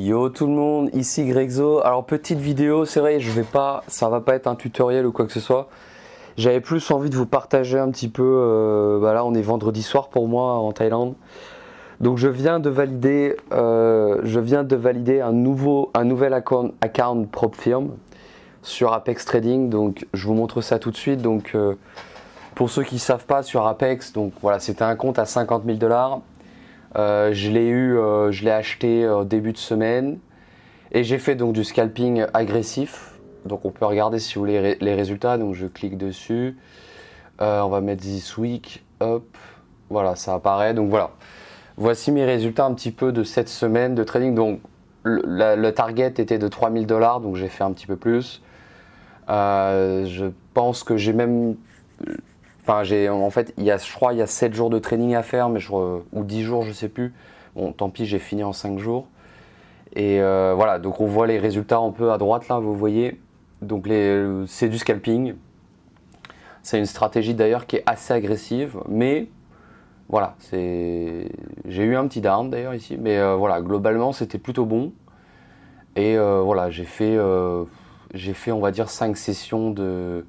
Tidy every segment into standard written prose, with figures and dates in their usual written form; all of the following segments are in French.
Yo tout le monde, ici Grexo. Alors petite vidéo, c'est vrai, ça va pas être un tutoriel ou quoi que ce soit. J'avais plus envie de vous partager un petit peu. Là, on est vendredi soir pour moi en Thaïlande. Donc je viens de valider un nouvel account propre firme sur Apex Trading. Donc je vous montre ça tout de suite. Donc pour ceux qui ne savent pas, sur Apex, donc voilà, c'était un compte à 50 000 $. Je l'ai acheté début de semaine et j'ai fait donc du scalping agressif. Donc on peut regarder si vous voulez les résultats. Donc je clique dessus, on va mettre this week, hop, voilà, ça apparaît. Donc voilà, voici mes résultats un petit peu de cette semaine de trading. Donc le target était de 3 000 $, donc j'ai fait un petit peu plus. Je pense que j'ai même... en fait, je crois il y a 7 jours de training à faire, ou 10 jours, je sais plus. Bon, tant pis, j'ai fini en 5 jours. Et voilà, donc on voit les résultats un peu à droite là, vous voyez. Donc c'est du scalping. C'est une stratégie d'ailleurs qui est assez agressive, mais voilà, j'ai eu un petit down d'ailleurs ici, mais voilà, globalement c'était plutôt bon. Et voilà, j'ai fait on va dire 5 sessions de...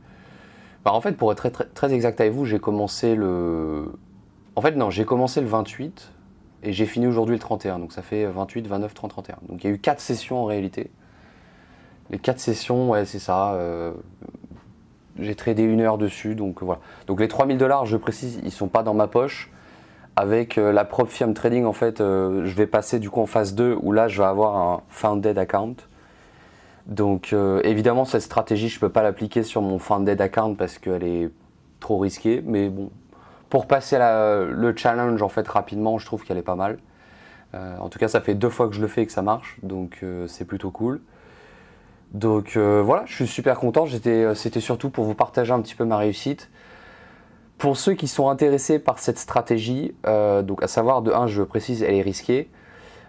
en fait, pour être très, très, très exact avec vous, j'ai commencé le 28 et j'ai fini aujourd'hui le 31. Donc ça fait 28, 29, 30, 31. Donc il y a eu 4 sessions en réalité. Les 4 sessions, ouais, c'est ça. J'ai tradé 1 heure dessus, donc voilà. Donc les 3 000 $, je précise, ils ne sont pas dans ma poche. Avec la propre firme trading, en fait, je vais passer du coup en phase 2 où là, je vais avoir un founded account. Donc évidemment cette stratégie je ne peux pas l'appliquer sur mon funded account parce qu'elle est trop risquée, mais bon, pour passer le challenge en fait rapidement, je trouve qu'elle est pas mal. En tout cas ça fait 2 fois que je le fais et que ça marche, donc c'est plutôt cool. Donc voilà, je suis super content, c'était surtout pour vous partager un petit peu ma réussite. Pour ceux qui sont intéressés par cette stratégie, donc à savoir de 1, je précise, elle est risquée.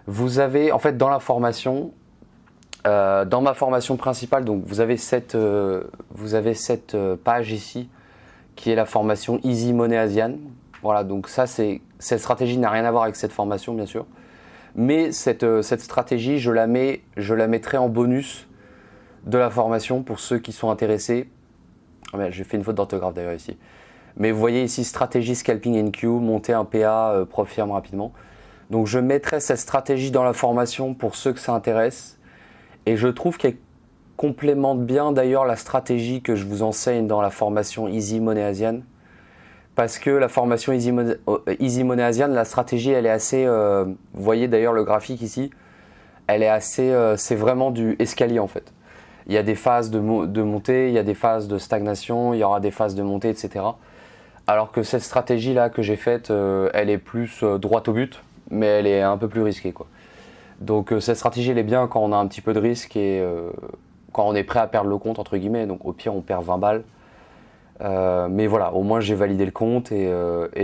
Vous avez en fait dans la formation... dans ma formation principale, donc vous avez cette page ici qui est la formation Easy Money Asian. Voilà, donc cette stratégie n'a rien à voir avec cette formation bien sûr, mais cette stratégie je la mettrai en bonus de la formation pour ceux qui sont intéressés. J'ai fait une faute d'orthographe d'ailleurs ici, mais vous voyez ici stratégie scalping NQ, monter un PA prof firme rapidement. Donc je mettrai cette stratégie dans la formation pour ceux que ça intéresse. Et je trouve qu'elle complémente bien d'ailleurs la stratégie que je vous enseigne dans la formation Easy Money Asian. Parce que la formation Easy Money Asian, la stratégie elle est assez... vous voyez d'ailleurs le graphique ici, elle est assez... c'est vraiment du escalier en fait. Il y a des phases de montée, il y a des phases de stagnation, il y aura des phases de montée, etc. Alors que cette stratégie là que j'ai faite, elle est plus droite au but, mais elle est un peu plus risquée quoi. Donc cette stratégie elle est bien quand on a un petit peu de risque et quand on est prêt à perdre le compte entre guillemets, donc au pire on perd 20 balles. Mais voilà, au moins j'ai validé le compte et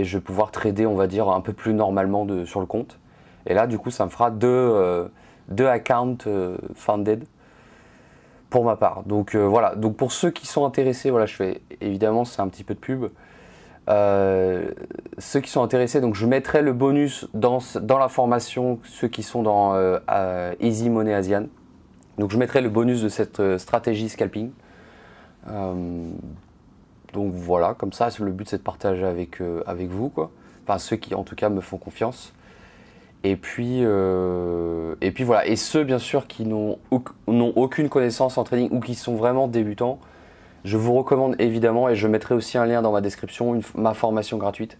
je vais pouvoir trader on va dire un peu plus normalement sur le compte. Et là du coup ça me fera deux accounts funded pour ma part. Donc voilà, donc pour ceux qui sont intéressés, voilà je fais évidemment c'est un petit peu de pub. Ceux qui sont intéressés, donc je mettrai le bonus dans la formation, ceux qui sont dans Easy Money Asian. Donc je mettrai le bonus de cette stratégie scalping. Donc voilà, comme ça, le but c'est de partager avec vous, quoi. Enfin ceux qui en tout cas me font confiance. Et puis voilà. Et ceux bien sûr qui n'ont aucune connaissance en trading ou qui sont vraiment débutants, je vous recommande évidemment, et je mettrai aussi un lien dans ma description, ma formation gratuite.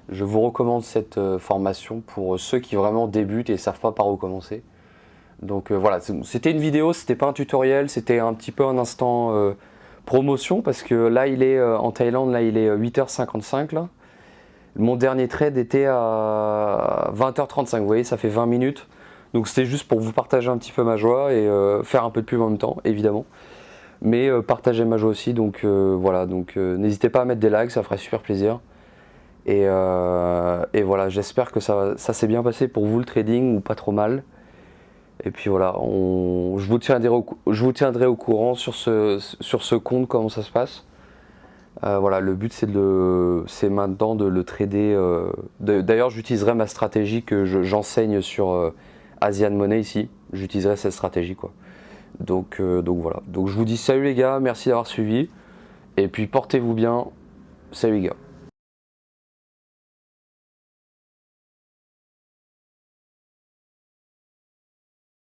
Je vous recommande cette formation pour ceux qui vraiment débutent et ne savent pas par où commencer. Donc voilà, c'était une vidéo, c'était pas un tutoriel, c'était un petit peu un instant promotion parce que là il est en Thaïlande, là il est 8h55 là. Mon dernier trade était à 20h35, vous voyez, ça fait 20 minutes. Donc c'était juste pour vous partager un petit peu ma joie et faire un peu de pub en même temps, évidemment. Mais partagez ma joie aussi, donc voilà, donc n'hésitez pas à mettre des likes, ça ferait super plaisir. Et voilà, j'espère que ça s'est bien passé pour vous le trading ou pas trop mal. Et puis voilà, je vous tiendrai au courant sur ce compte comment ça se passe. Voilà, le but c'est maintenant de le trader. D'ailleurs, j'utiliserai ma stratégie que j'enseigne sur Asian Money ici. j'utiliserai cette stratégie, quoi. Donc voilà. Donc je vous dis salut les gars, merci d'avoir suivi. Et puis portez-vous bien. Salut les gars.